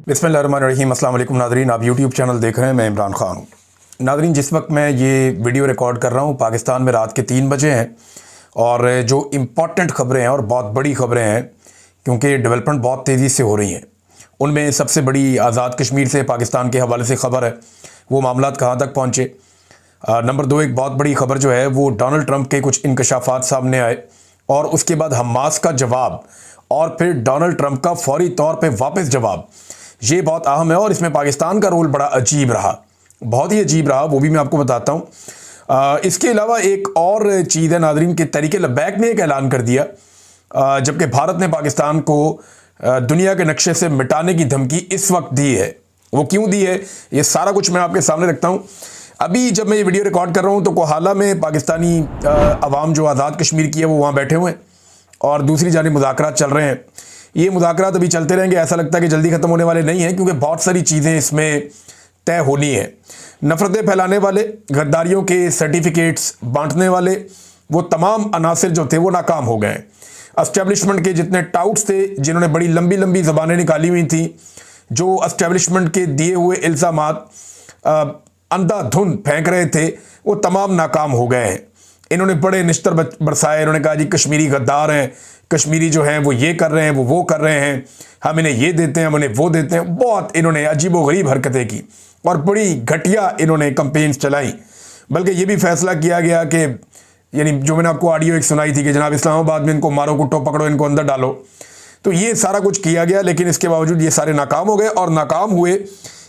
बिस्मिल्लाहिर्रहमानिर्रहीम। अस्सलाम वालेकुम नादरीन, आप यूट्यूब चैनल देख रहे हैं। मैं इमरान ख़ान हूँ। नादरीन, जिस वक्त मैं ये वीडियो रिकॉर्ड कर रहा हूँ पाकिस्तान में रात के 3 बजे हैं और जो इम्पॉर्टेंट ख़बरें हैं और बहुत बड़ी ख़बरें हैं क्योंकि डेवलपमेंट बहुत तेज़ी से हो रही हैं। उनमें सबसे बड़ी आज़ाद कश्मीर से पाकिस्तान के हवाले से ख़बर है, वो मामला कहाँ तक पहुँचे। नंबर 2, एक बहुत बड़ी ख़बर जो है वो डोनाल्ड ट्रंप के कुछ इंकशाफात सामने आए और उसके बाद हमास का जवाब और फिर डोनाल्ड ट्रंप का फौरी तौर पे वापस जवाब, ये बहुत अहम है और इसमें पाकिस्तान का रोल बड़ा अजीब रहा, बहुत ही अजीब रहा, वो भी मैं आपको बताता हूँ। इसके अलावा एक और चीज़ है नादरीन के तरीके लब्बैक ने एक ऐलान कर दिया, जबकि भारत ने पाकिस्तान को दुनिया के नक्शे से मिटाने की धमकी इस वक्त दी है। वो क्यों दी है ये सारा कुछ मैं आपके सामने रखता हूँ। अभी जब मैं ये वीडियो रिकॉर्ड कर रहा हूँ तो कोहाला में पाकिस्तानी अवाम जो आज़ाद कश्मीर की है वो वहाँ बैठे हुए हैं और दूसरी जानिब मुज़ाकरात चल रहे हैं। ये मुज़ाकरात अभी चलते रहेंगे, ऐसा लगता है कि जल्दी ख़त्म होने वाले नहीं हैं क्योंकि बहुत सारी चीज़ें इसमें तय होनी है। नफ़रतें फैलाने वाले, गद्दारियों के सर्टिफिकेट्स बांटने वाले, वो तमाम अनासिर जो थे वो नाकाम हो गए। एस्टेब्लिशमेंट के जितने टाउट्स थे जिन्होंने बड़ी लंबी लंबी ज़बानें निकाली हुई थी, जो एस्टेब्लिशमेंट के दिए हुए इल्ज़ामात अंधाधुंध फेंक रहे थे, वो तमाम नाकाम हो गए हैं। इन्होंने बड़े निश्तर बरसाए, इन्होंने कहा जी कश्मीरी गद्दार हैं, कश्मीरी जो हैं वो ये कर रहे हैं, वो कर रहे हैं, हम इन्हें ये देते हैं, हम इन्हें वो देते हैं। बहुत इन्होंने अजीबोगरीब हरकतें की और बड़ी घटिया इन्होंने कंपेन्स चलाई। बल्कि ये भी फैसला किया गया कि यानी जो मैंने आपको ऑडियो एक सुनाई थी कि जनाब इस्लामाबाद में इनको मारो, कुटो, पकड़ो, इनको अंदर डालो, तो ये सारा कुछ किया गया। लेकिन इसके बावजूद ये सारे नाकाम हो गए और नाकाम हुए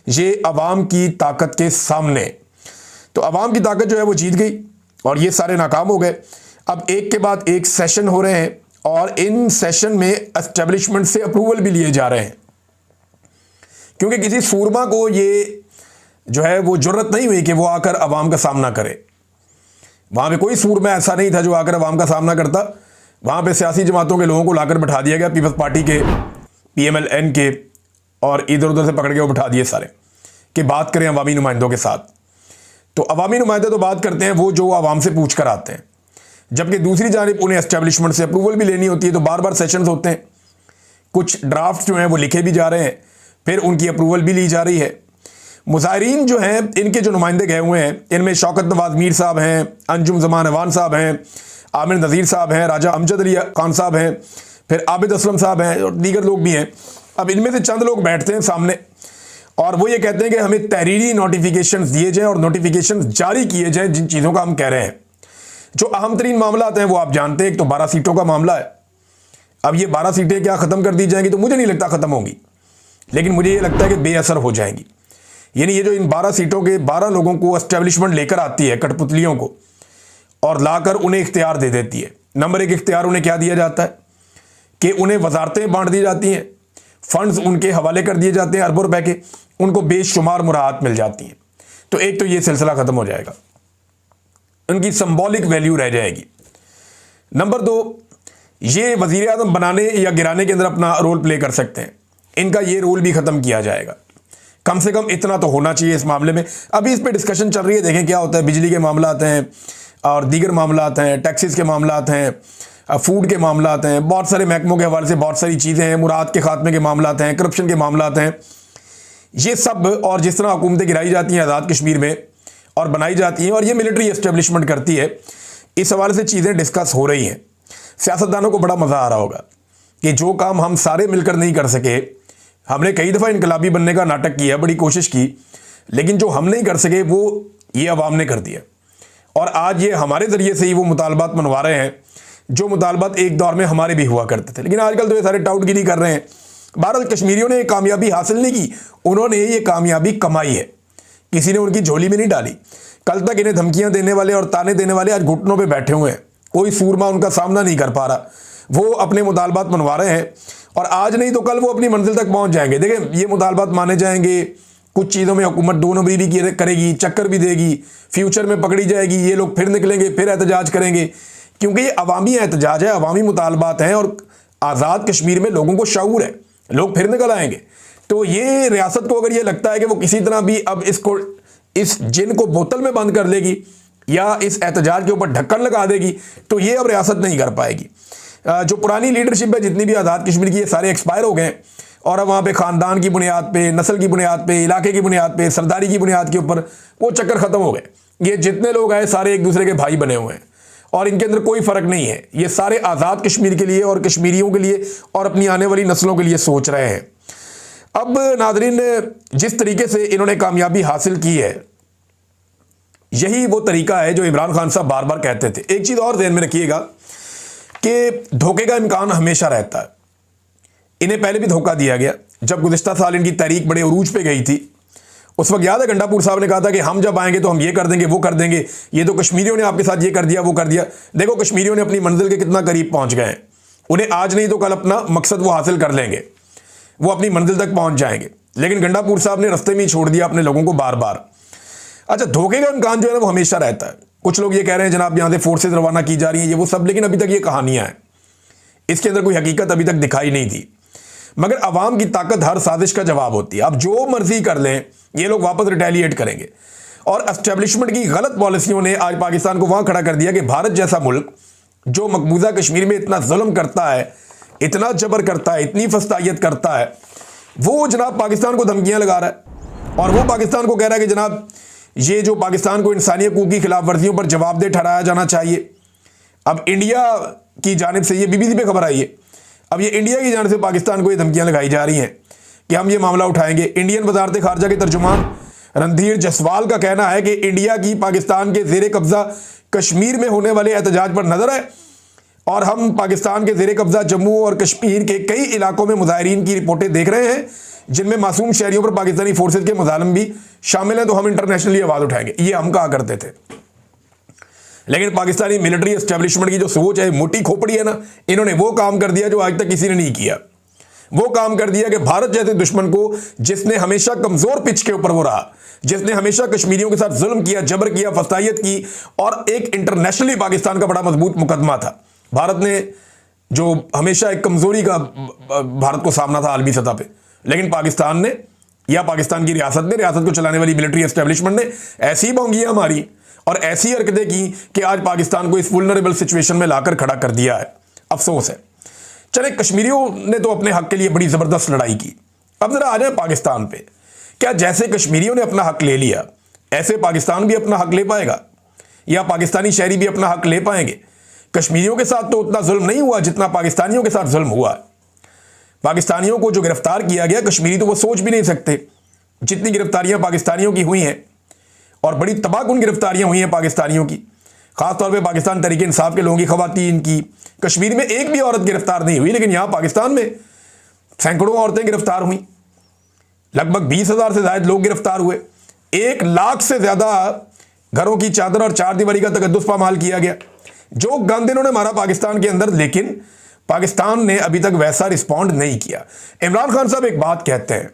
ये अवाम की ताकत के सामने। तो अवाम की ताकत जो है वो जीत गई और ये सारे नाकाम हो गए। अब एक के बाद एक सेशन हो रहे हैं और इन सेशन में एस्टेब्लिशमेंट से अप्रूवल भी लिए जा रहे हैं क्योंकि किसी सूरमा को ये जो है वो जुर्रत नहीं हुई कि वो आकर अवाम का सामना करे। वहाँ पे कोई सूरमा ऐसा नहीं था जो आकर अवाम का सामना करता। वहाँ पे सियासी जमातों के लोगों को लाकर बैठा दिया गया, पीपल्स पार्टी के, PMLN के, और इधर उधर से पकड़ के वो बैठा दिए सारे कि बात करें अवामी नुमाइंदों के साथ। तो अवामी नुमाइंदे तो बात करते हैं वो जो आवाम से पूछ कर आते हैं, जबकि दूसरी जानिब उन्हें एस्टेब्लिशमेंट से अप्रूवल भी लेनी होती है। तो बार बार सेशंस होते हैं, कुछ ड्राफ्ट जो हैं वो लिखे भी जा रहे हैं, फिर उनकी अप्रूवल भी ली जा रही है। मुज़ाहिरीन जो हैं इनके जो नुमाइंदे गए हुए हैं, इनमें शौकत नवाज मीर साहब हैं, अंजुम ज़मान अवान साहब हैं, आमिर नज़ीर साहब हैं, राजा अमजद अली खान साहब हैं, फिर आबिद असलम साहब हैं और दीगर लोग भी हैं। अब इनमें से चंद लोग बैठते हैं सामने और वो ये कहते हैं कि हमें तहरीरी नोटिफिकेशंस दिए जाएं और नोटिफिकेशंस जारी किए जाएं जिन चीज़ों का हम कह रहे हैं। जो अहम तरीन मामला हैं वो आप जानते हैं, एक तो 12 सीटों का मामला है। अब ये 12 सीटें क्या ख़त्म कर दी जाएंगी? तो मुझे नहीं लगता ख़त्म होंगी, लेकिन मुझे ये लगता है कि बेअसर हो जाएंगी। यानी ये जो इन 12 सीटों के 12 लोगों को एस्टेब्लिशमेंट लेकर आती है, कठपुतलियों को, और लाकर उन्हें इख्तियार दे देती है। नंबर 1 इख्तियार उन्हें क्या दिया जाता है कि उन्हें वजारतें बांट दी जाती हैं, फंड्स उनके हवाले कर दिए जाते हैं अरबों रुपए के, उनको बेशुमार मुराहत मिल जाती हैं। तो एक तो ये सिलसिला ख़त्म हो जाएगा, उनकी सिंबॉलिक वैल्यू रह जाएगी। नंबर 2, ये वज़ीर आज़म बनाने या गिराने के अंदर अपना रोल प्ले कर सकते हैं, इनका ये रोल भी ख़त्म किया जाएगा। कम से कम इतना तो होना चाहिए इस मामले में। अभी इस पर डिस्कशन चल रही है, देखें क्या होता है। बिजली के मामला आते हैं और दीगर मामला आते हैं, टैक्सेस के मामला आते हैं, फूड के मामला आते हैं, बहुत सारे महकमों के हवाले से बहुत सारी चीज़ें हैं, मुराद के खात्मे के मामला आते हैं, करप्शन के मामला आते हैं, ये सब। और जिस तरह हुकूमतें गिराई जाती हैं आज़ाद कश्मीर में और बनाई जाती हैं और ये मिलिट्री एस्टेब्लिशमेंट करती है, इस हवाले से चीज़ें डिस्कस हो रही हैं। सियासतदानों को बड़ा मज़ा आ रहा होगा कि जो काम हम सारे मिलकर नहीं कर सके, हमने कई दफ़ा इनकलाबी बनने का नाटक किया, बड़ी कोशिश की, लेकिन जो हम नहीं कर सके वो ये अवाम ने कर दिया और आज ये हमारे ज़रिए से ही वो मुतालबात मनवा रहे हैं जो मुतालबात एक दौर में हमारे भी हुआ करते थे। लेकिन आजकल तो ये सारे टाउटगिरी कर रहे हैं। बहरहाल कश्मीरियों ने ये कामयाबी हासिल नहीं की, उन्होंने ये कामयाबी कमाई है, किसी ने उनकी झोली में नहीं डाली। कल तक इन्हें धमकियां देने वाले और ताने देने वाले आज घुटनों पे बैठे हुए हैं, कोई सूरमा उनका सामना नहीं कर पा रहा, वो अपने मुतालबात मनवा रहे हैं और आज नहीं तो कल वो अपनी मंजिल तक पहुंच जाएंगे। देखें, ये मुतालबात माने जाएंगे, कुछ चीज़ों में हुकूमत 2 नंबरी भी करेगी, चक्कर भी देगी, फ्यूचर में पकड़ी जाएगी, ये लोग फिर निकलेंगे, फिर एहतजाज करेंगे, क्योंकि ये अवामी एहतजाज है, अवामी मुतालबात हैं और आज़ाद कश्मीर में लोगों को शऊर है, लोग फिर निकल आएंगे। तो ये रियासत को अगर ये लगता है कि वो किसी तरह भी अब इसको, इस जिन को बोतल में बंद कर लेगी या इस एहतजाज के ऊपर ढक्कन लगा देगी, तो ये अब रियासत नहीं कर पाएगी। जो पुरानी लीडरशिप है जितनी भी आज़ाद कश्मीर की, ये सारे एक्सपायर हो गए और अब वहाँ पे ख़ानदान की बुनियाद पे, नस्ल की बुनियाद पे, इलाके की बुनियाद पे, सरदारी की बुनियाद के ऊपर वो चक्कर ख़त्म हो गए। ये जितने लोग आए सारे एक दूसरे के भाई बने हुए हैं और इनके अंदर कोई फ़र्क नहीं है। ये सारे आज़ाद कश्मीर के लिए और कश्मीरियों के लिए और अपनी आने वाली नस्लों के लिए सोच रहे हैं। अब नाज़रीन, जिस तरीके से इन्होंने कामयाबी हासिल की है, यही वो तरीका है जो इमरान खान साहब बार बार कहते थे। एक चीज़ और ध्यान में रखिएगा कि धोखे का इम्कान हमेशा रहता है। इन्हें पहले भी धोखा दिया गया। जब गुज़िश्ता साल इनकी तहरीक बड़े उरूज पे गई थी, उस वक्त याद है गंडापुर साहब ने कहा था कि हम जब आएंगे तो हम ये कर देंगे, वो कर देंगे, ये तो कश्मीरियों ने आपके साथ ये कर दिया, वो कर दिया। देखो कश्मीरियों ने अपनी मंजिल के कितना करीब पहुंच गए हैं। उन्हें आज नहीं तो कल अपना मकसद वो हासिल कर लेंगे, वो अपनी मंजिल तक पहुंच जाएंगे। लेकिन गंडापुर साहब ने रस्ते में ही छोड़ दिया अपने लोगों को बार बार। अच्छा, धोखे का इम्कान जो है ना वो हमेशा रहता है। कुछ लोग ये कह रहे हैं जनाब यहाँ से फोर्सेज रवाना की जा रही हैं, ये वो सब, लेकिन अभी तक ये कहानियां हैं, इसके अंदर कोई हकीकत अभी तक दिखाई नहीं दी। मगर अवाम की ताकत हर साजिश का जवाब होती है। अब जो मर्जी कर लें, ये लोग वापस रिटेलिएट करेंगे। और एस्टेब्लिशमेंट की गलत पॉलिसियों ने आज पाकिस्तान को वहां खड़ा कर दिया कि भारत जैसा मुल्क जो मकबूजा कश्मीर में इतना जुल्म करता है, इतना जबर करता है, इतनी फस्तायत करता है, वो जनाब पाकिस्तान को धमकियां लगा रहा है। और वो पाकिस्तान को कह रहा है कि जनाब ये जो पाकिस्तान को इंसानी हकूक़ की खिलाफ वर्जियों पर जवाबदेह ठहराया जाना चाहिए। अब इंडिया की जानिब से, ये बीबीसी पे खबर आई है, अब ये इंडिया की जानिब से पाकिस्तान को ये धमकियां लगाई जा रही हैं कि हम ये मामला उठाएंगे। इंडियन वजारत खारजा के तर्जुमान रणधीर जसवाल का कहना है कि इंडिया की पाकिस्तान के ज़ेर कब्ज़ा कश्मीर में होने वाले एहतजाज पर नज़र है और हम पाकिस्तान के ज़ेर कब्ज़ा जम्मू और कश्मीर के कई इलाकों में मुजाहिरीन की रिपोर्टें देख रहे हैं जिनमें मासूम शहरियों पर पाकिस्तानी फोर्सेज के मुजालिम भी शामिल हैं, तो हम इंटरनेशनली आवाज़ उठाएंगे, ये हम कहा करते थे। लेकिन पाकिस्तानी मिलिट्री एस्टेब्लिशमेंट की जो सोच है, मोटी खोपड़ी है ना, इन्होंने वो काम कर दिया जो आज तक किसी ने नहीं किया। वो काम कर दिया कि भारत जैसे दुश्मन को, जिसने हमेशा कमजोर पिच के ऊपर वो रहा, जिसने हमेशा कश्मीरियों के साथ जुल्म किया, जबर किया, फसायत की, और एक इंटरनेशनली पाकिस्तान का बड़ा मजबूत मुकदमा था। भारत ने जो हमेशा एक कमजोरी का भारत को सामना था आलमी सतह पे, लेकिन पाकिस्तान ने या पाकिस्तान की रियासत को चलाने वाली मिलिट्री एस्टेब्लिशमेंट ने ऐसी भोंगियां मारी और ऐसी हरकतें की कि आज पाकिस्तान को इस वुल्नरेबल सिचुएशन में लाकर खड़ा कर दिया है। अफसोस है। चले, कश्मीरियों ने तो अपने हक के लिए बड़ी ज़बरदस्त लड़ाई की। अब ज़रा आ जाए पाकिस्तान पे। क्या जैसे कश्मीरियों ने अपना हक ले लिया, ऐसे पाकिस्तान भी अपना हक ले पाएगा, या पाकिस्तानी शहरी भी अपना हक ले पाएंगे? कश्मीरियों के साथ तो उतना जुल्म नहीं हुआ जितना पाकिस्तानियों के साथ जुल्म हुआ। पाकिस्तानियों को जो गिरफ्तार किया गया, कश्मीरी तो वो सोच भी नहीं सकते जितनी गिरफ्तारियां पाकिस्तानियों की हुई हैं, और बड़ी तबाहकुन गिरफ्तारियां हुई हैं पाकिस्तानियों की, खासतौर पे पाकिस्तान तहरीक इंसाफ के लोगों की, खवातीन की। कश्मीर में एक भी औरत गिरफ्तार नहीं हुई, लेकिन यहां पाकिस्तान में सैकड़ों औरतें गिरफ्तार हुई, लगभग 20,000 से ज्यादा लोग गिरफ्तार हुए, 1 लाख से ज्यादा घरों की चादर और चारदीवारी का तकद्दुस पामाल किया गया। जो गंद इन्होंने मारा पाकिस्तान के अंदर, लेकिन पाकिस्तान ने अभी तक वैसा रिस्पॉन्ड नहीं किया। इमरान खान साहब एक बात कहते हैं,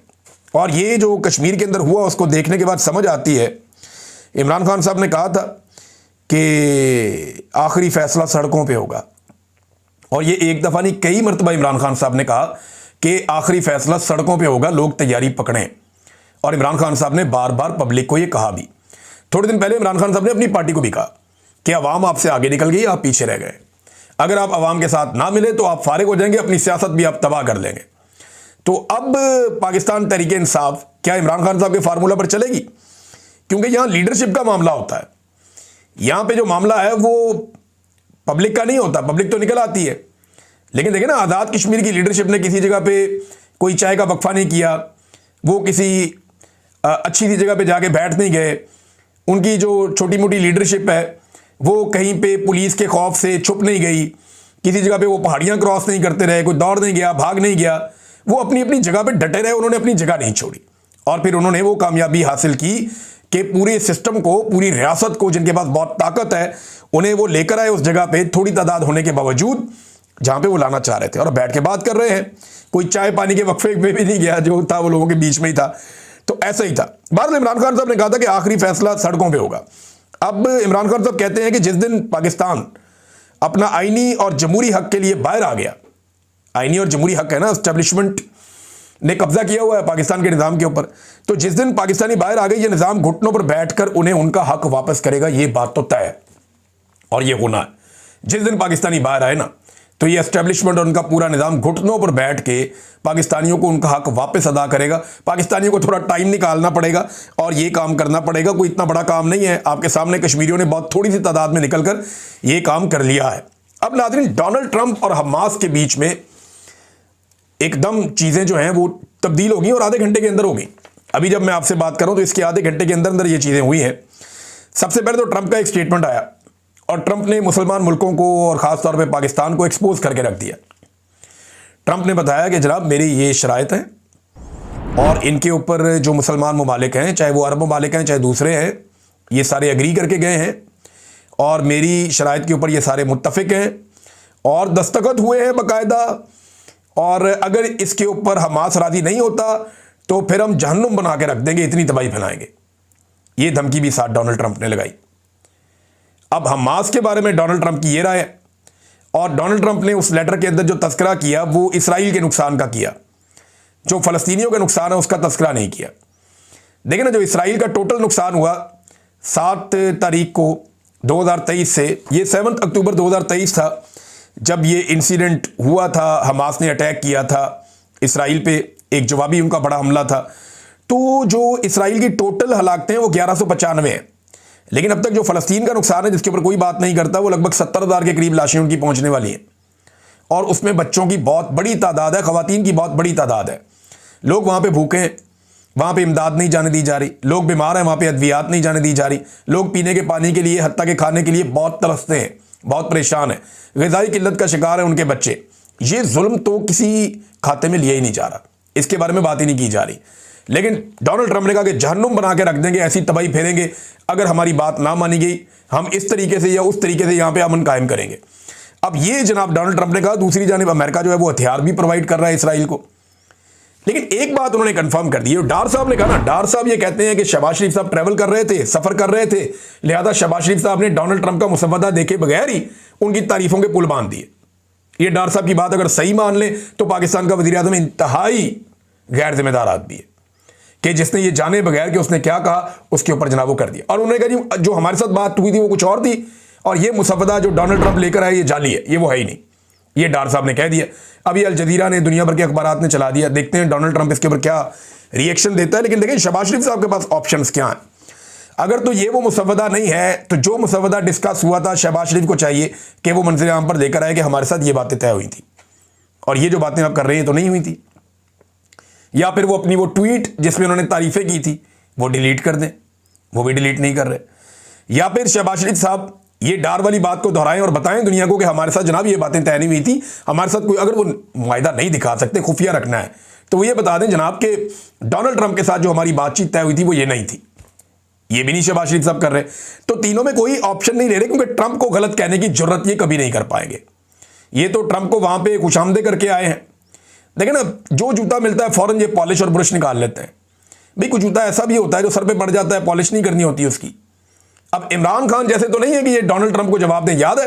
और ये जो कश्मीर के अंदर हुआ उसको देखने के बाद समझ आती है। इमरान खान साहब ने कहा था कि आखिरी फैसला सड़कों पे होगा, और ये एक दफ़ा नहीं कई मरतबा इमरान खान साहब ने कहा कि आखिरी फैसला सड़कों पे होगा, लोग तैयारी पकड़ें। और इमरान खान साहब ने बार बार पब्लिक को ये कहा भी। थोड़े दिन पहले इमरान खान साहब ने अपनी पार्टी को भी कहा कि अवाम आपसे आगे निकल गई, आप पीछे रह गए, अगर आप अवाम के साथ ना मिले तो आप फारिग हो जाएंगे, अपनी सियासत भी आप तबाह कर लेंगे। तो अब पाकिस्तान तहरीक इंसाफ क्या इमरान खान साहब के फार्मूला पर चलेगी? क्योंकि यहां लीडरशिप का मामला होता है। यहां पे जो मामला है वो पब्लिक का नहीं होता, पब्लिक तो निकल आती है, लेकिन देखें ना, आज़ाद कश्मीर की लीडरशिप ने किसी जगह पे कोई चाय का वक्फा नहीं किया, वो किसी अच्छी सी जगह पे जाके बैठ नहीं गए। उनकी जो छोटी मोटी लीडरशिप है वो कहीं पे पुलिस के खौफ से छुप नहीं गई, किसी जगह पे वो पहाड़ियां क्रॉस नहीं करते रहे, कोई दौड़ नहीं गया, भाग नहीं गया, वो अपनी अपनी जगह पे डटे रहे, उन्होंने अपनी जगह नहीं छोड़ी। और फिर उन्होंने वो कामयाबी हासिल की कि पूरे सिस्टम को, पूरी रियासत को, जिनके पास बहुत ताकत है, उन्हें वो लेकर आए उस जगह पे थोड़ी तादाद होने के बावजूद जहां पे वो लाना चाह रहे थे, और बैठ के बात कर रहे हैं। कोई चाय पानी के वक्फे में भी नहीं गया, जो था वो लोगों के बीच में ही था। तो ऐसा ही था। बहरहाल इमरान खान साहब ने कहा था कि आखिरी फैसला सड़कों पर होगा। अब इमरान खान साहब कहते हैं कि जिस दिन पाकिस्तान अपना आईनी और जमहूरी हक के लिए बाहर आ गया, आईनी और जमहूरी हक है ना, एस्टेब्लिशमेंट ने कब्जा किया हुआ है पाकिस्तान के निज़ाम के ऊपर, तो जिस दिन पाकिस्तानी बाहर आ गए, ये निज़ाम घुटनों पर बैठकर उन्हें उनका हक वापस करेगा, ये बात तो तय है और ये होना है। जिस दिन पाकिस्तानी बाहर आए ना, तो ये एस्टेब्लिशमेंट और उनका पूरा निज़ाम घुटनों पर बैठ के पाकिस्तानियों को उनका हक वापस अदा करेगा। पाकिस्तानियों को थोड़ा टाइम निकालना पड़ेगा और ये काम करना पड़ेगा। कोई इतना बड़ा काम नहीं है, आपके सामने कश्मीरियों ने बहुत थोड़ी सी तादाद में निकलकर ये काम कर लिया है। अब नाज़रीन, डोनाल्ड ट्रंप और हमास के बीच में एकदम चीज़ें जो हैं वो तब्दील हो गई और आधे घंटे के अंदर हो गई। अभी जब मैं आपसे बात करूं तो इसके आधे घंटे के अंदर अंदर ये चीज़ें हुई हैं। सबसे पहले तो ट्रंप का एक स्टेटमेंट आया और ट्रंप ने मुसलमान मुल्कों को और ख़ास तौर पे पाकिस्तान को एक्सपोज करके रख दिया। ट्रंप ने बताया कि जनाब मेरी ये शराइत हैं और इनके ऊपर जो मुसलमान ममालिक हैं, चाहे वो अरब ममालिक हैं चाहे दूसरे हैं, ये सारे एग्री करके गए हैं और मेरी शराइत के ऊपर ये सारे मुत्तफिक हैं और दस्तखत हुए हैं बाकायदा। और अगर इसके ऊपर हमास राज़ी नहीं होता तो फिर हम जहन्नुम बना के रख देंगे, इतनी तबाही फैलाएंगे। ये धमकी भी साथ डोनाल्ड ट्रंप ने लगाई। अब हमास के बारे में डोनाल्ड ट्रंप की ये राय है और डोनाल्ड ट्रंप ने उस लेटर के अंदर जो तस्करा किया वो इसराइल के नुकसान का किया, जो फ़लस्तीनियों का नुकसान है उसका तस्करा नहीं किया। देखिए ना, जो इसराइल का टोटल नुकसान हुआ 7 तारीख को 2023 से, ये 7 अक्टूबर 2023 था जब ये इंसिडेंट हुआ था। हमास ने अटैक किया था इसराइल पे, एक जवाबी उनका बड़ा हमला था। तो जो इसराइल की टोटल हलाकतें हैं वो 1195 हैं, लेकिन अब तक जो फ़लस्तीन का नुकसान है जिसके ऊपर कोई बात नहीं करता वो लगभग 70,000 के करीब लाशें उनकी पहुंचने वाली हैं और उसमें बच्चों की बहुत बड़ी तादाद है, ख़वातीन की बहुत बड़ी तादाद है। लोग वहाँ पे भूखे हैं, वहाँ पे इमदाद नहीं जाने दी जा रही, लोग बीमार हैं, वहाँ पे अद्वियात नहीं जाने दी जा रही, लोग पीने के पानी के लिए, हत्ता के खाने के लिए बहुत तरसते हैं, बहुत परेशान हैं, ग़िज़ाई किल्लत का शिकार है उनके बच्चे। ये जुल्म तो किसी खाते में लिया ही नहीं जा रहा, इसके बारे में बात ही नहीं की जा रही। लेकिन डोनाल्ड ट्रंप ने कहा कि जहन्नुम बना के रख देंगे, ऐसी तबाही फेरेंगे, अगर हमारी बात ना मानी गई हम इस तरीके से या उस तरीके से यहाँ पे अमन कायम करेंगे। अब ये जनाब डोनाल्ड ट्रंप ने कहा। दूसरी जानिब अमेरिका जो है वो हथियार भी प्रोवाइड कर रहा है इसराइल को। लेकिन एक बात उन्होंने कंफर्म कर दी, डार साहब ने कहा ना, डार साहब ये कहते हैं कि शहबाज शरीफ साहब ट्रैवल कर रहे थे, सफर कर रहे थे, लिहाजा शहबाज शरीफ साहब ने डोनाल्ड ट्रंप का मुसव्वदा देखे बगैर ही उनकी तारीफों के पुल बांध दिए। ये डार साहब की बात अगर सही मान ले तो पाकिस्तान का वज़ीर आज़म इंतहाई गैर जिम्मेदार आदमी है कि जिसने ये जाने बगैर कि उसने क्या कहा उसके ऊपर जनाब वो कर दिया। और उन्होंने कहा जी जो हमारे साथ बात हुई थी वो कुछ और थी और ये मुसव्वदा जो डोनाल्ड ट्रंप लेकर आए ये जाली है, ये वो है ही नहीं। ये डार साहब ने कह दिया। अभी अल जज़ीरा ने, दुनिया भर के अखबारात ने चला दिया। देखते हैं डोनाल्ड ट्रंप इसके ऊपर क्या रिएक्शन देता है। लेकिन देखें शहबाज शरीफ साहब के पास ऑप्शंस क्या हैं। अगर तो ये वो मुसव्वदा नहीं है तो जो मुसव्वदा डिस्कस हुआ था शहबाज शरीफ को चाहिए कि वो मंज़िल आम पर लेकर आए कि हमारे साथ ये बातें तय हुई थी और ये जो बातें आप कर रहे हैं तो नहीं हुई थी। या फिर वो अपनी वो ट्वीट जिसमें उन्होंने तारीफ़ें की थी वो डिलीट कर दें, वो भी डिलीट नहीं कर रहे। या फिर शहबाज शरीफ साहब ये डार वाली बात को दोहराएं और बताएं दुनिया को कि हमारे साथ जनाब ये बातें तय नहीं हुई थी, हमारे साथ कोई, अगर वो मुआहिदा नहीं दिखा सकते, खुफिया रखना है तो वो ये बता दें जनाब के डोनाल्ड ट्रंप के साथ जो हमारी बातचीत तय हुई थी वो ये नहीं थी। ये भी नहीं शहबाज शरीफ साहब कर रहे। तो तीनों में कोई ऑप्शन नहीं ले रहे क्योंकि ट्रंप को गलत कहने की जरूरत ये कभी नहीं कर पाएंगे। ये तो ट्रंप को वहां पे खुशामदे करके आए हैं। देखें ना, जो जूता मिलता है फौरन ये पॉलिश और ब्रश निकाल लेते हैं। भाई कुछ जूता ऐसा भी होता है जो सर पे पड़ जाता है, पॉलिश नहीं करनी होती उसकी। अब इमरान खान जैसे तो नहीं है कि ये डोनाल्ड ट्रंप को जवाब दें। याद है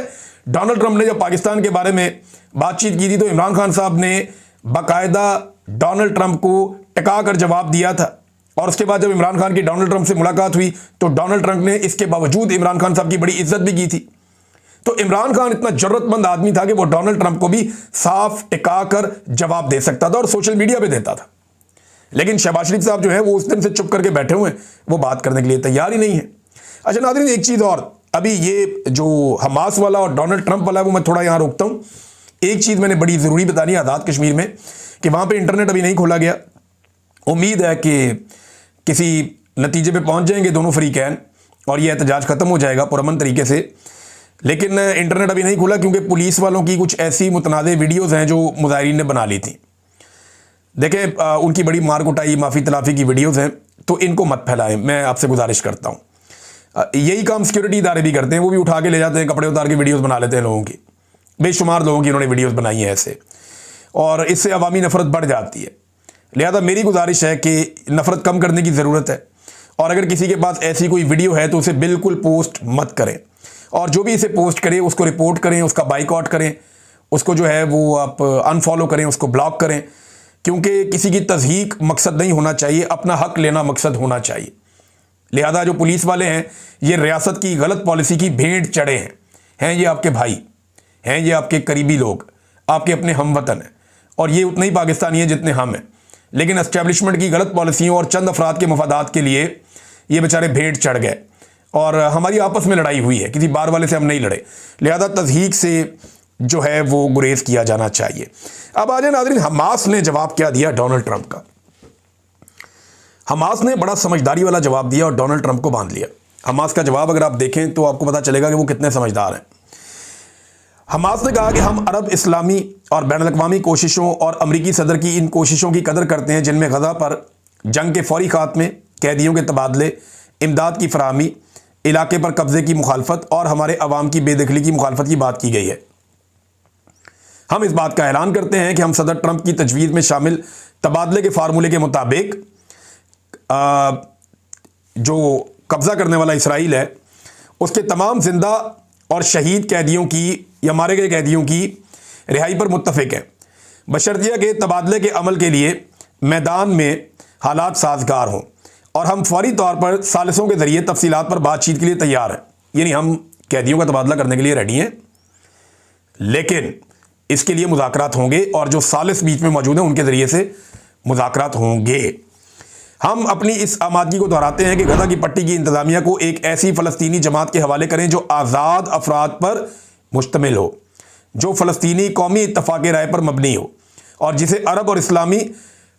डोनाल्ड ट्रंप ने जब पाकिस्तान के बारे में बातचीत की थी तो इमरान खान साहब ने बाकायदा डोनाल्ड ट्रंप को टिका कर जवाब दिया था और उसके बाद जब इमरान खान की डोनाल्ड ट्रंप से मुलाकात हुई तो डोनाल्ड ट्रंप ने इसके बावजूद इमरान खान साहब की बड़ी इज्जत भी की थी। तो इमरान खान इतना जरूरतमंद आदमी था कि वो डोनाल्ड ट्रंप को भी साफ टिका कर जवाब दे सकता था और सोशल मीडिया पे देता था। लेकिन शहबाज शरीफ साहब जो है वो उस दिन से चुप करके बैठे हुए हैं, वो बात करने के लिए तैयार ही नहीं है। अच्छा नाज़रीन, एक चीज़ और, अभी ये जो हमास वाला और डोनाल्ड ट्रंप वाला है वो मैं थोड़ा यहाँ रोकता हूँ। एक चीज़ मैंने बड़ी ज़रूरी बतानी है आज़ाद कश्मीर में कि वहाँ पे इंटरनेट अभी नहीं खोला गया। उम्मीद है कि किसी नतीजे पे पहुँच जाएंगे दोनों फरीकैन और ये एहतजाज ख़त्म हो जाएगा पुरअमन तरीके से। लेकिन इंटरनेट अभी नहीं खुला क्योंकि पुलिस वालों की कुछ ऐसी मुतनाज़ वीडियोज़ हैं जो मुज़ाहिरीन ने बना ली थी। देखें उनकी बड़ी मार कुटाई, माफ़ी तलाफ़ी की वीडियोज़ हैं, तो इनको मत फैलाएं, मैं आपसे गुजारिश करता हूँ। यही काम सिक्योरिटी इदारे भी करते हैं, वो भी उठा के ले जाते हैं, कपड़े उतार के वीडियोस बना लेते हैं लोगों की। बेशुमार लोगों की उन्होंने वीडियोस बनाई हैं ऐसे, और इससे अवामी नफ़रत बढ़ जाती है। लिहाजा मेरी गुजारिश है कि नफ़रत कम करने की ज़रूरत है और अगर किसी के पास ऐसी कोई वीडियो है तो उसे बिल्कुल पोस्ट मत करें और जो भी इसे पोस्ट करे उसको रिपोर्ट करें, उसका बाइकआउट करें, उसको जो है वो आप अनफॉलो करें, उसको ब्लॉक करें, क्योंकि किसी की तज़हीक मकसद नहीं होना चाहिए, अपना हक लेना मकसद होना चाहिए। लिहाजा जो पुलिस वाले हैं ये रियासत की गलत पॉलिसी की भेंट चढ़े हैं ये आपके भाई हैं, ये आपके करीबी लोग, आपके अपने हमवतन हैं और ये उतने ही पाकिस्तानी हैं जितने हम हैं, लेकिन एस्टेब्लिशमेंट की गलत पॉलिसियों और चंद अफराद के मफादात के लिए ये बेचारे भेंट चढ़ गए और हमारी आपस में लड़ाई हुई है, किसी बार वाले से हम नहीं लड़े, लिहाजा तज़हीक से जो है वो गुरेज किया जाना चाहिए। अब आ जाए नाज़रीन, हमास ने जवाब क्या दिया डोनाल्ड ट्रंप का। हमास ने बड़ा समझदारी वाला जवाब दिया और डोनाल्ड ट्रंप को बांध लिया। हमास का जवाब अगर आप देखें तो आपको पता चलेगा कि वो कितने समझदार हैं। हमास ने कहा कि हम अरब इस्लामी और बैनुल-अक़वामी कोशिशों और अमरीकी सदर की इन कोशिशों की कदर करते हैं जिनमें गज़ा पर जंग के फौरी खात्मे, कैदियों के तबादले, इमदाद की फराहमी, इलाके पर कब्जे की मुखालफत और हमारे अवाम की बेदखली की मुखालफत की बात की गई है। हम इस बात का ऐलान करते हैं कि हम सदर ट्रंप की तजवीज़ में शामिल तबादले के फार्मूले के मुताबिक जो कब्ज़ा करने वाला इसराइल है उसके तमाम जिंदा और शहीद कैदियों की या मारे गए कैदियों की रिहाई पर मुत्तफ़िक हैं, बशर्तिया के तबादले के अमल के लिए मैदान में हालात साजगार हों और हम फौरी तौर पर सालिसों के ज़रिए तफसीलात पर बातचीत के लिए तैयार हैं। यानी हम कैदियों का तबादला करने के लिए रेडी हैं, लेकिन इसके लिए मुज़ाकरात होंगे और जो सालिस बीच में मौजूद हैं उनके ज़रिए से मुज़ाकरात होंगे। हम अपनी इस आमादगी को दोहराते हैं कि गज़ा की पट्टी की इंतज़ामिया को एक ऐसी फ़लस्तीनी जमात के हवाले करें जो आज़ाद अफराद पर मुश्तमिल हो, जो फ़लस्तीनी कौमी इत्तफ़ाक़ राय पर मबनी हो और जिसे अरब और इस्लामी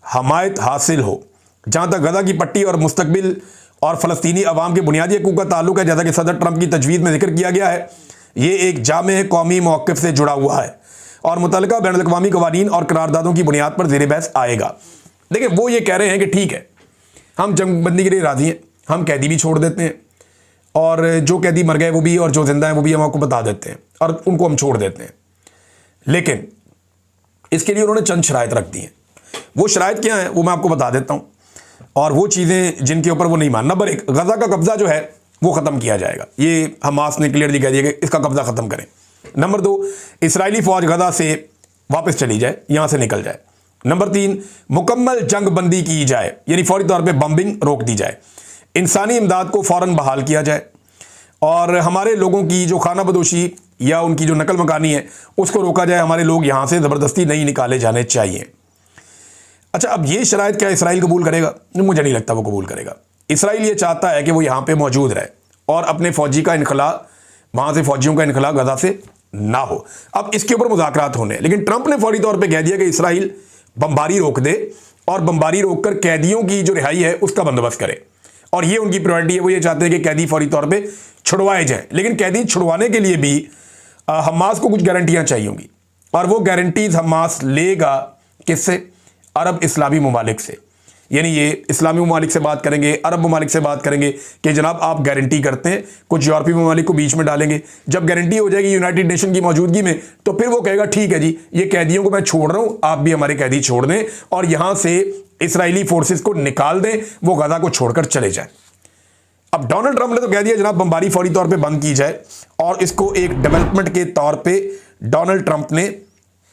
हमायत हासिल हो। जहाँ तक गज़ा की पट्टी और मुस्तकबिल और फ़लस्तीनी अवाम के बुनियादी हकूक़ का ताल्लुक़ है, जैसा कि सदर ट्रंप की तजवीज़ में जिक्र किया गया है, ये एक जामे कौमी मौक़िफ़ से जुड़ा हुआ है और मुतल्लिक़ा बैनुल-अक़वामी क़वानीन और करारदादों की बुनियाद पर ज़ेर बहस आएगा। देखिए, वो ये कह रहे हैं कि ठीक है, हम जंगबंदी के लिए राज़ी हैं, हम कैदी भी छोड़ देते हैं और जो कैदी मर गए वो भी और जो जिंदा हैं वो भी हम आपको बता देते हैं और उनको हम छोड़ देते हैं, लेकिन इसके लिए उन्होंने चंद शराइत रख दी हैं। वो शराइत क्या हैं वो मैं आपको बता देता हूँ और वो चीज़ें जिनके ऊपर वो नहीं मान। नंबर 1, गज़ा का कब्ज़ा जो है वो ख़त्म किया जाएगा, ये हमास ने क्लियरली कह दिया कि इसका कब्ज़ा ख़त्म करें। नंबर 2, इसराइली फ़ौज गज़ा से वापस चली जाए, यहाँ से निकल जाए। नंबर 3, मुकम्मल जंग बंदी की जाए, यानी फौरी तौर पे बम्बिंग रोक दी जाए, इंसानी इमदाद को फ़ौरन बहाल किया जाए और हमारे लोगों की जो खाना बदोशी या उनकी जो नकल मकानी है उसको रोका जाए। हमारे लोग यहाँ से ज़बरदस्ती नहीं निकाले जाने चाहिए। अच्छा, अब ये शराइत क्या इसराइल कबूल करेगा? मुझे नहीं लगता वो कबूल करेगा। इसराइल ये चाहता है कि वो यहाँ पर मौजूद रहे और अपने फ़ौजी का इनखला, वहाँ से फ़ौजियों का इनखला गज़ा से ना हो। अब इसके ऊपर मुज़ाकरात होने, लेकिन ट्रंप ने फौरी तौर पर कह दिया कि इसराइल बमबारी रोक दे और बमबारी रोककर कैदियों की जो रिहाई है उसका बंदोबस्त करे और ये उनकी प्रायोरिटी है। वो ये चाहते हैं कि कैदी फौरी तौर पे छुड़वाए जाएं, लेकिन कैदी छुड़वाने के लिए भी हमास को कुछ गारंटियां चाहिए होंगी और वो गारंटीज हमास लेगा किससे? अरब इस्लामी ममालिक से। यानी ये इस्लामी ममालिक से बात करेंगे, अरब ममालिक से बात करेंगे कि जनाब आप गारंटी करते हैं, कुछ यूरोपीय ममालिक को बीच में डालेंगे। जब गारंटी हो जाएगी यूनाइटेड नेशन की मौजूदगी में तो फिर वो कहेगा ठीक है जी, ये कैदियों को मैं छोड़ रहा हूं, आप भी हमारे कैदी छोड़ दें और यहां से इसराइली फोर्सेस को निकाल दें, वो गज़ा को छोड़कर चले जाए। अब डोनाल्ड ट्रंप ने तो कह दिया जनाब बमबारी फौरी तौर पर बंद की जाए और इसको एक डेवलपमेंट के तौर पर डोनाल्ड ट्रंप ने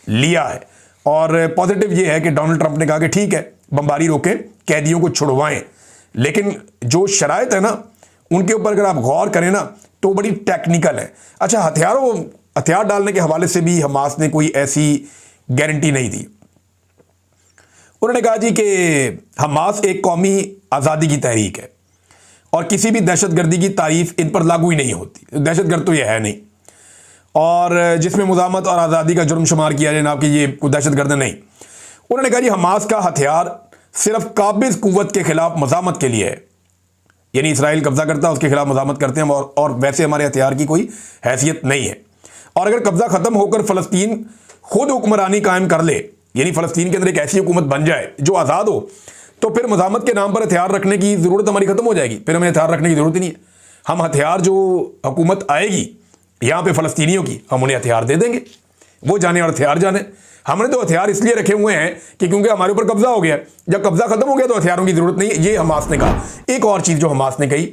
लिया है और पॉजिटिव ये है कि डोनाल्ड ट्रंप ने कहा कि ठीक है बमबारी रोकें, कैदियों को छुड़वाएं, लेकिन जो शराइत है ना उनके ऊपर अगर आप गौर करें ना तो बड़ी टेक्निकल है। अच्छा, हथियार डालने के हवाले से भी हमास ने कोई ऐसी गारंटी नहीं दी। उन्होंने कहा जी कि हमास एक कौमी आज़ादी की तहरीक है और किसी भी दहशतगर्दी की तारीफ इन पर लागू ही नहीं होती। दहशतगर्द तो ये है नहीं और जिसमें मुज़ाहमत और आज़ादी का जुर्म शुमार किया जाए ना कि ये कोई दहशतगर्द नहीं। उन्होंने कहा जी हमास का हथियार सिर्फ काबिज कुव्वत के खिलाफ मज़ामत के लिए है, यानी इसराइल कब्जा करता है उसके खिलाफ मज़ामत करते हैं और वैसे हमारे हथियार की कोई हैसियत नहीं है। और अगर कब्जा ख़त्म होकर फ़लस्तीन खुद हुक्मरानी कायम कर ले, यानी फ़लस्तीन के अंदर एक ऐसी हुकूमत बन जाए जो आज़ाद हो, तो फिर मज़ामत के नाम पर हथियार रखने की ज़रूरत हमारी ख़त्म हो जाएगी। फिर हमें हथियार रखने की ज़रूरत ही नहीं है। हम हथियार जो हुकूमत आएगी यहाँ पे फ़लस्तीनियों की, हम उन्हें हथियार दे देंगे, वो जाने और हथियार जाने। हमने तो हथियार इसलिए रखे हुए हैं कि क्योंकि हमारे ऊपर कब्जा हो गया, जब कब्जा खत्म हो गया तो हथियारों की जरूरत नहीं है। ये हमास ने कहा। एक और चीज जो हमास ने कही,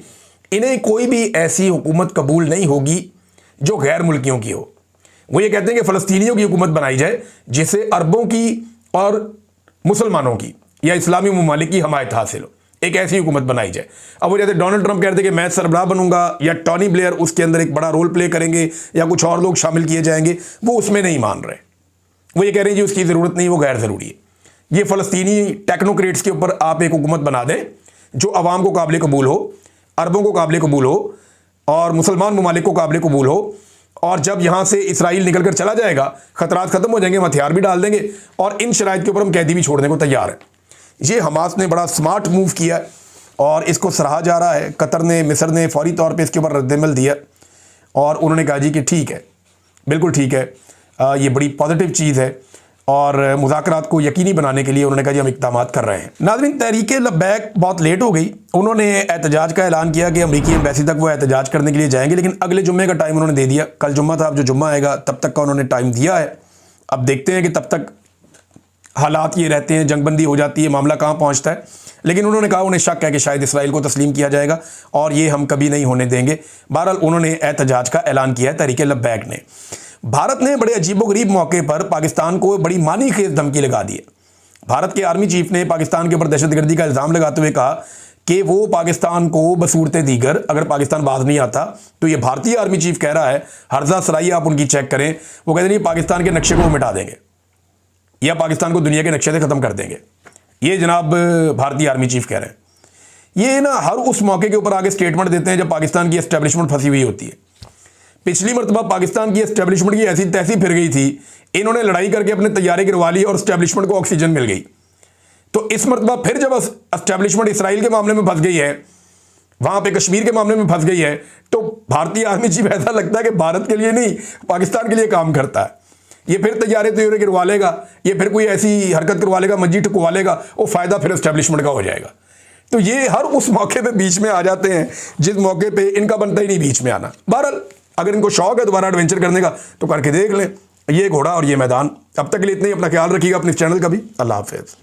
इन्हें कोई भी ऐसी हुकूमत कबूल नहीं होगी जो गैर मुल्कियों की हो। वो ये कहते हैं कि फ़लस्तीनियों की हुकूमत बनाई जाए जिससे अरबों की और मुसलमानों की या इस्लामी ममालिक की हमायत हासिल हो, एक ऐसी हुकूमत बनाई जाए। अब वो जैसे डोनाल्ड ट्रंप कहते हैं कि मैं सरबराह बनूंगा या टॉनी ब्लेयर उसके अंदर एक बड़ा रोल प्ले करेंगे या कुछ और लोग शामिल किए जाएंगे, वो उसमें नहीं मान रहे। वो ये कह रहे हैं जी उसकी ज़रूरत नहीं, वो गैर ज़रूरी है। ये फ़लस्तीनी टेक्नोक्रेट्स के ऊपर आप एक हुकूमत बना दें जो अवाम को काबिल कबूल हो, अरबों को काबिल कबूल हो और मुसलमान ममालिक को काबिल कबूल हो, और जब यहाँ से इसराइल निकल कर चला जाएगा ख़तरात ख़त्म हो जाएंगे, हम हथियार भी डाल देंगे और इन शराइत के ऊपर हम कैदी भी छोड़ने को तैयार हैं। ये हमास ने बड़ा स्मार्ट मूव किया और इसको सराहा जा रहा है। कतर ने, मिस्र ने फ़ौरी तौर पे इसके ऊपर रद्दमल दिया और उन्होंने कहा जी कि ठीक है, बिल्कुल ठीक है, ये बड़ी पॉजिटिव चीज़ है और मुज़ाकरात को यकीनी बनाने के लिए उन्होंने कहा जी हम इक़दामात कर रहे हैं। नाज़रीन, तहरीक लब्बैक बहुत लेट हो गई। उन्होंने एहतजाज का ऐलान किया कि अमरीकी एम्बेसी तक वो एहतजाज करने के लिए जाएंगे, लेकिन अगले जुम्मे का टाइम उन्होंने दे दिया। कल जुम्मा था, अब जो जुम्मा आएगा तब तक का उन्होंने टाइम दिया है। अब देखते हैं कि तब तक हालात ये रहते हैं, जंगबंदी हो जाती है, मामला कहाँ पहुँचता है। लेकिन उन्होंने कहा उन्हें शक है कि शायद इसराइल को तस्लीम किया जाएगा और ये हम कभी नहीं होने देंगे। बहरहाल उन्होंने एहतजाज का ऐलान किया है तहरीक लब्बैक ने। भारत ने बड़े अजीबोगरीब मौके पर पाकिस्तान को बड़ी मानी खेज धमकी लगा दी है। भारत के आर्मी चीफ ने पाकिस्तान के ऊपर दहशतगर्दी का इल्ज़ाम लगाते हुए कहा कि वो पाकिस्तान को बसूरत दीगर अगर पाकिस्तान बाज नहीं आता तो ये भारतीय आर्मी चीफ कह रहा है, हर्जा सराई आप उनकी चेक करें, वो कहते हैं पाकिस्तान के नक्शे को मिटा देंगे या पाकिस्तान को दुनिया के नक्शे से ख़त्म कर देंगे। ये जनाब भारतीय आर्मी चीफ कह रहे हैं। ये ना हर उस मौके के ऊपर आगे स्टेटमेंट देते हैं जब पाकिस्तान की एस्टेब्लिशमेंट फंसी हुई होती है। पिछली मरतबा पाकिस्तान की एस्टेब्लिशमेंट की ऐसी तैसी फिर गई थी, इन्होंने लड़ाई करके अपने तैयारी गिरवा ली और एस्टेब्लिशमेंट को ऑक्सीजन मिल गई। तो इस मरतबा फिर जब एस्टेब्लिशमेंट इसराइल के मामले में फंस गई है, वहां पे कश्मीर के मामले में फंस गई है, तो भारतीय आर्मी चीफ ऐसा लगता है कि भारत के लिए नहीं पाकिस्तान के लिए काम करता है। ये फिर तैयारी गिरवा लेगा, ये फिर कोई ऐसी हरकत करवा लेगा, मस्जिद ठुकवा लेगा, वो फायदा फिर एस्टेब्लिशमेंट का हो जाएगा। तो ये हर उस मौके पे बीच में आ जाते हैं जिस मौके पे इनका बनता ही नहीं बीच में आना। बहरहाल अगर इनको शौक है दोबारा एडवेंचर करने का तो करके देख लें, ये घोड़ा और ये मैदान। अब तक के लिए इतने ही, अपना ख्याल रखिएगा अपने चैनल का भी। अल्लाह हाफिज़।